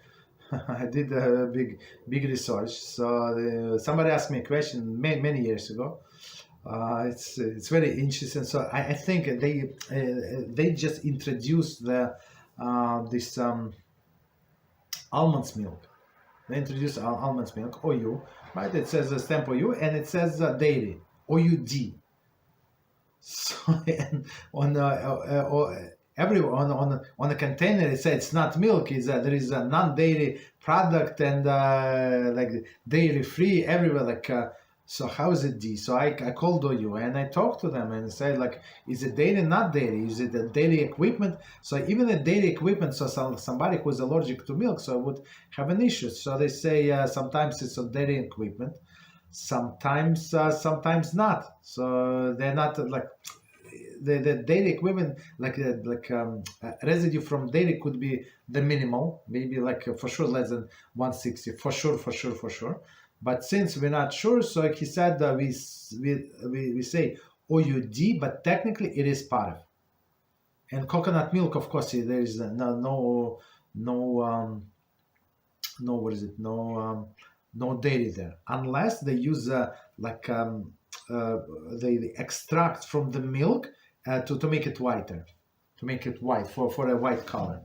did a big research. So somebody asked me a question many years ago. It's very interesting. So I think they just introduced this almond milk. They introduced almond milk, OU, right? It says a stamp OU, and it says dairy, OUD. So and on the container it says it's not milk. There is a non-dairy product and like dairy free everywhere. Like so, how is it D? So I called OU and I talked to them and said like, is it dairy, not dairy? Is it a dairy equipment? So even a dairy equipment, so somebody who's allergic to milk, so would have an issue. So they say sometimes it's a dairy equipment, sometimes not. So they're not like. The dairy equipment, like residue from dairy could be the minimal, maybe like for sure less than 160, for sure. But since we're not sure, so he said we say OUD, but technically it is part of. And coconut milk, of course, there is no dairy there, unless they use they extract from the milk to make it whiter, to make it white for a white color.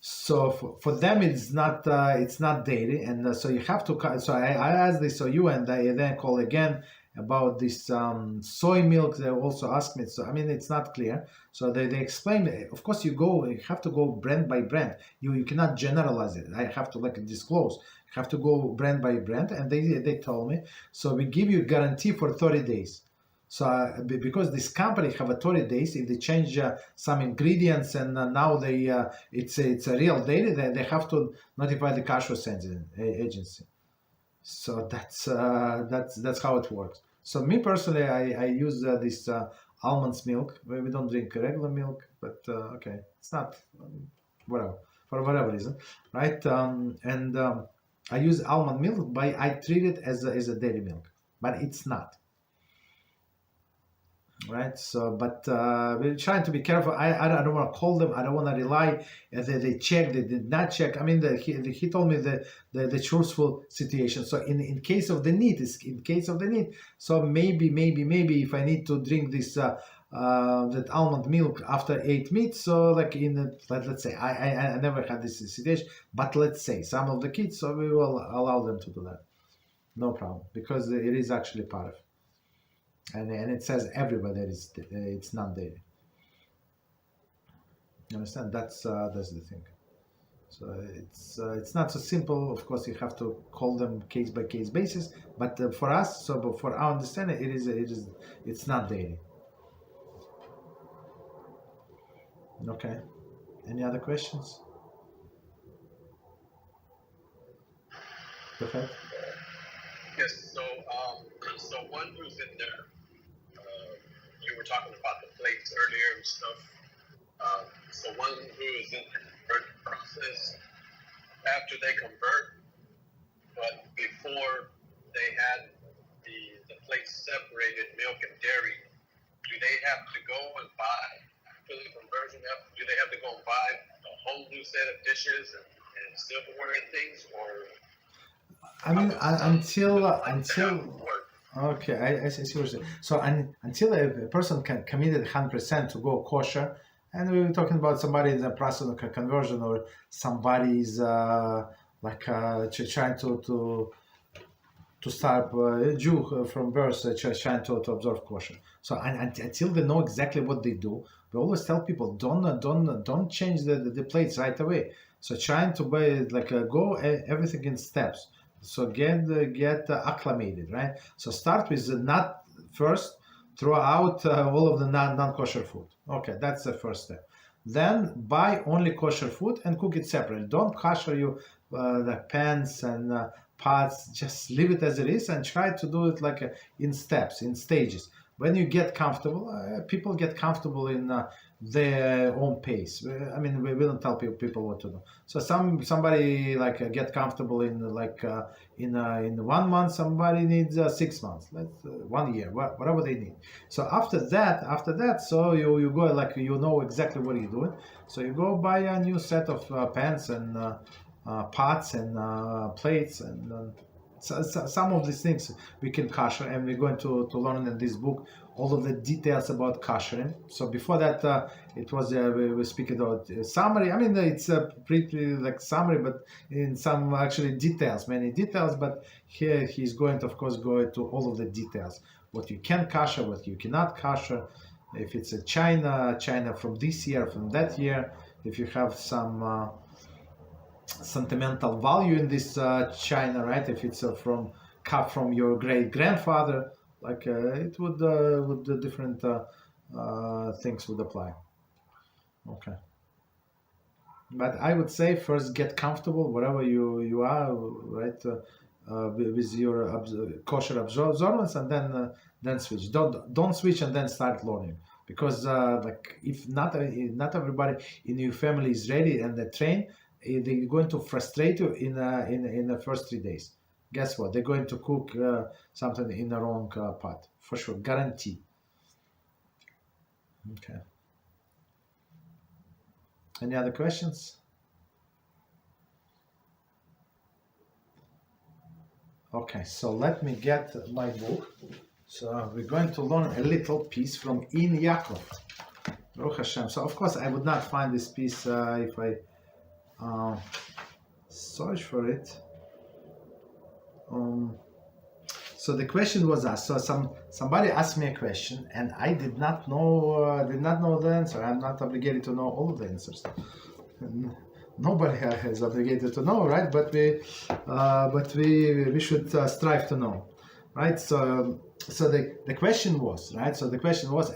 So for them it's not dairy, and so you have to. So I asked this OU, and I then call again about this soy milk. They also asked me. So I mean it's not clear. So they explained. Of course you have to go brand by brand. You cannot generalize it. I have to disclose. You have to go brand by brand, and they told me. So we give you guarantee for 30 days. So because this company have a 30 days, if they change some ingredients and now it's a real dairy, they have to notify the Kashrut agency. So that's how it works. So me personally, I use this almond milk. We don't drink regular milk, but okay, it's not whatever for whatever reason, right? I use almond milk, but I treat it as a dairy milk, but it's not. Right, so but we're trying to be careful. I don't want to call them. I don't want to rely. They check. They did not check. I mean, he told me the truthful situation. So in case of the need, so maybe if I need to drink this that almond milk after 8 meat. So like let's say I never had this situation, but let's say some of the kids. So we will allow them to do that. No problem, because it is actually part of. And it says everywhere that it's non-dairy. You understand? That's the thing. So it's not so simple. Of course, you have to call them case by case basis. But for us, for our understanding, it's not dairy. Okay. Any other questions? Go ahead. Yes. So one who's in there. You were talking about the plates earlier and stuff. So one who is in the conversion process, after they convert, but before they had the plates separated, milk and dairy, do they have to go and buy, after the conversion, do they have to go and buy a whole new set of dishes and silverware and things, or? I mean, until okay, I see what you're saying. So until a person can committed 100% to go kosher, and we were talking about somebody in the process of conversion, or somebody's trying to to start a Jew from birth trying to observe kosher. So until they know exactly what they do, we always tell people don't change the plates right away. So trying to buy go everything in steps. So get acclimated, right? So start with not first throw out all of the non-kosher food. Okay, that's the first step. Then buy only kosher food and cook it separately. Don't kosher the pans and pots. Just leave it as it is and try to do it in steps, in stages. When you get comfortable, people get comfortable in their own pace. I mean, we don't tell people what to do. So somebody get comfortable in in 1 month. Somebody needs 6 months, 1 year, whatever they need. So after that, so you go you know exactly what you're doing. So you go buy a new set of pans and pots and plates and. So some of these things we can kosher, and we're going to learn in this book all of the details about koshering. So before that, it was we were speaking about summary. I mean, it's a pretty summary, but in some actually details, many details. But here he's going to, of course, go into all of the details: what you can kosher, what you cannot kosher. If it's a China from this year, from that year. If you have some sentimental value in this china, right? If it's from your great grandfather, it would the different things would apply. Okay, but I would say first get comfortable wherever you are, right? With your kosher observance, and then switch. Don't switch and then start learning, because if not everybody in your family is ready and they're trained, they're going to frustrate you in the first 3 days. Guess what? They're going to cook something in the wrong pot, for sure, guarantee. Okay. Any other questions? Okay, so let me get my book. So we're going to learn a little piece from In Yaakov. Baruch HaShem. So of course I would not find this piece if I search for it. So the question was asked. So somebody asked me a question, and I did not know the answer. I'm not obligated to know all of the answers. Nobody is obligated to know, right? But we should strive to know, right? So the question was, right? So the question was,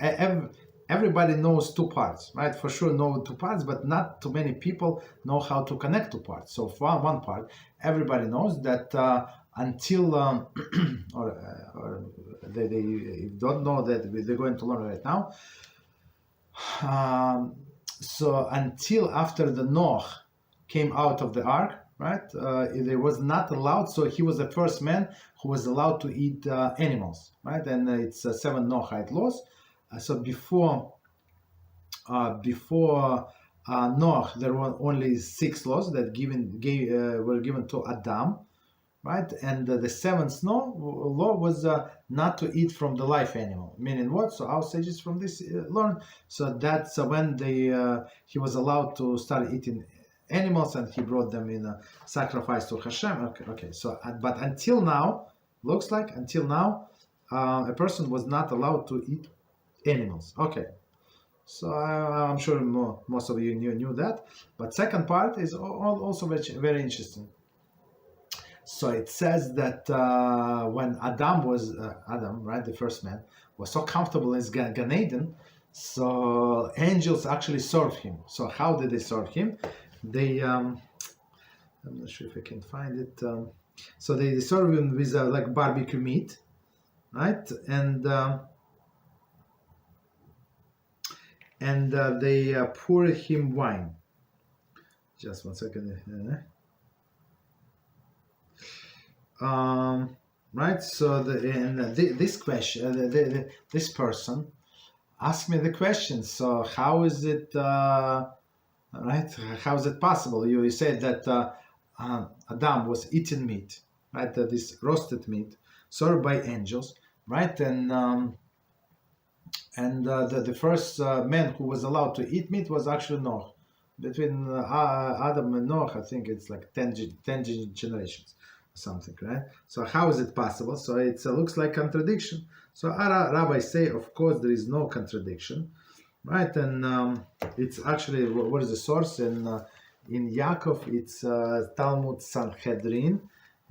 everybody knows two parts, right? For sure know two parts, but not too many people know how to connect two parts. So for one part, everybody knows that until or they don't know that they're going to learn right now. So until after the Noah came out of the ark, right? They was not allowed. So he was the first man who was allowed to eat animals, right? And it's 7 Noahide laws. So before Noah, there were only 6 laws that were given to Adam, right? And the 7th law was not to eat from the live animal. Meaning what? So our sages from this learn. So that's when he was allowed to start eating animals, and he brought them in a sacrifice to HaShem. Okay. So but until now, a person was not allowed to eat animals. Okay. So I'm sure most of you knew that. But second part is also very, very interesting. So it says that when Adam, right, the first man, was so comfortable in his Gan Eden, so angels actually served him. So how did they serve him? They, I'm not sure if I can find it. So they serve him with like barbecue meat, right? And they pour him wine. Just 1 second. Right. So this question, this person asked me the question. So how is it, right? How is it possible? You said that Adam was eating meat, right? This roasted meat served by angels, right? And the first man who was allowed to eat meat was actually Noah. Between Adam and Noah, I think it's like 10 generations. something, right? So how is it possible? So it looks like contradiction. So our rabbis say, of course, there is no contradiction, right? And it's actually, what is the source? In Yaakov, it's Talmud Sanhedrin,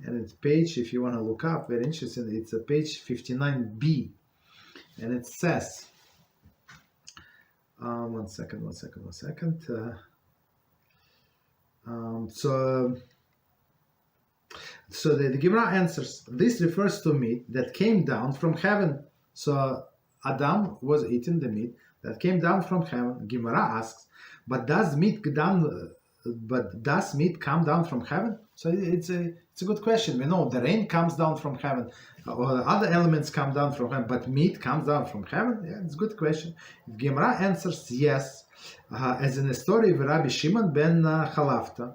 and it's page, if you want to look up, very interesting, it's page 59b, and it says, one second. So the Gemara answers, this refers to meat that came down from heaven. So Adam was eating the meat that came down from heaven. Gemara asks, but does meat come down from heaven? So it's a good question. We know the rain comes down from heaven, or other elements come down from heaven, but meat comes down from heaven? Yeah, it's a good question. Gemara answers yes, as in the story of Rabbi Shimon ben Chalafta,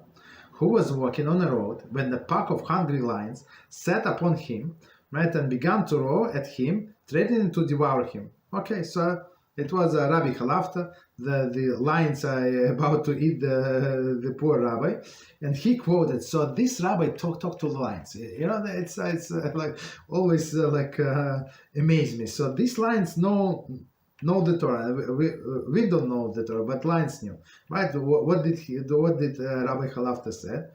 who was walking on a road when the pack of hungry lions set upon him, right, and began to roar at him, threatening to devour him. Okay, so it was Rabbi Chalafta, the lions are about to eat the poor rabbi, and he quoted. So this rabbi talked to the lions. You know, it's like always amaze me. So these lions know the Torah. We don't know the Torah, but lions knew, right? What did Rabbi Chalafta said?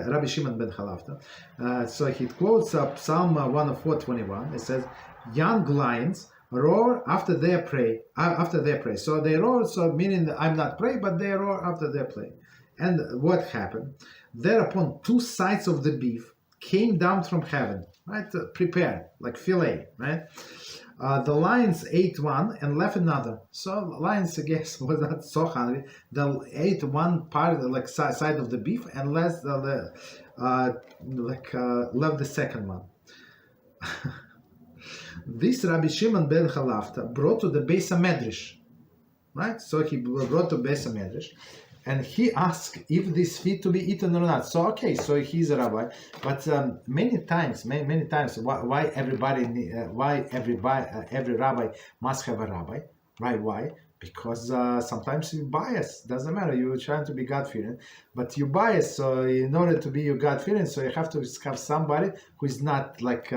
Rabbi Shimon ben Chalafta. So he quotes Psalm 104:21. It says, "Young lions roar after their prey. So they roar, so meaning I'm not prey, but they roar after their prey. And what happened? Thereupon 2 sides of the beef came down from heaven, right? Prepared, like fillet, right? The lions ate one and left another. So lions, I guess, was not so hungry. They ate one part, like side of the beef, and left the second one." This Rabbi Shimon ben Chalafta brought to the Beis HaMedrash, right? So he brought to Beis HaMedrash, and he asked if this fit to be eaten or not. So okay, so he's a rabbi, but many times, why every rabbi must have a rabbi, right? Why? Because sometimes you bias. Doesn't matter. You're trying to be God-fearing, but you bias. So in order to be you God-fearing, so you have to have somebody who is not he's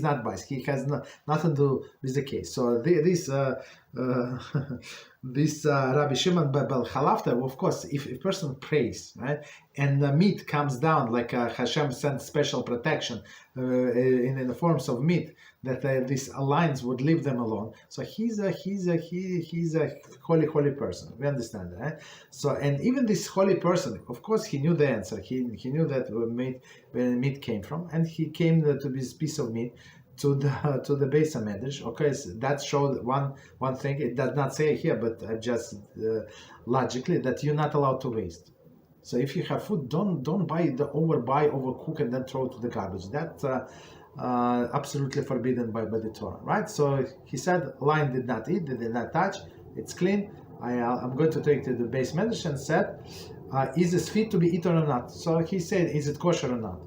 not biased. He has nothing to do with the case. So this Rabbi Shimon ben Chalafta, of course, if a person prays, right, and the meat comes down, like HaShem sent special protection in the forms of meat, that these lions would leave them alone. So he's a holy person. We understand that, right? So, and even this holy person, of course, he knew the answer. He knew that where meat came from, and he came to this piece of meat to the Beis HaMedrash. Okay, so that showed one thing. It does not say here, but just logically that you're not allowed to waste. So if you have food, don't overcook, and then throw it to the garbage. That's absolutely forbidden by the Torah, right? So he said, lion did not eat, they did not touch, it's clean. I'm going to take to the Beis HaMedrash and said, is this fit to be eaten or not? So he said, is it kosher or not?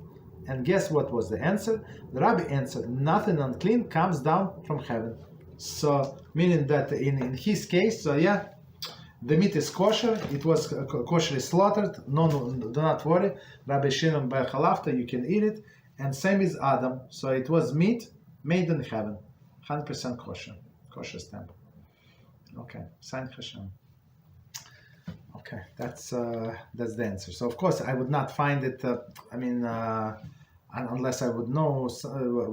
And guess what was the answer? The rabbi answered, nothing unclean comes down from heaven. So meaning that in his case, so yeah, the meat is kosher. It was kosherly slaughtered. No, do not worry. Rabbi Shimon ben Chalafta, you can eat it. And same is Adam. So it was meat made in heaven, 100% kosher stamp. Okay, sign HaShem. Okay, that's the answer. So of course I would not find it. Unless I would know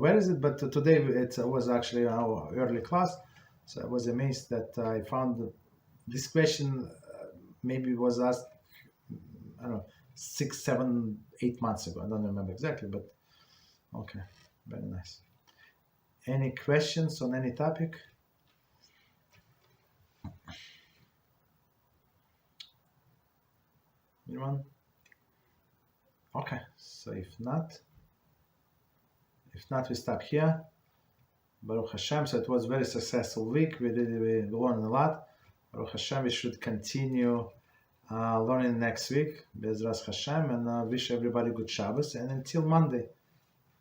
where is it. But today it was actually our early class, so I was amazed that I found this question. Maybe was asked, I don't know, 6, 7, 8 months ago. I don't remember exactly, but okay, very nice. Any questions on any topic? Anyone? Okay, so if not, we stop here. Baruch Hashem. So it was a very successful week. We learned a lot. Baruch Hashem. We should continue learning next week. Beezrat Hashem, and wish everybody good Shabbos. And until Monday,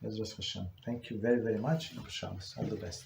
Beezrat Hashem. Thank you very, very much. Good Shabbos. All the best.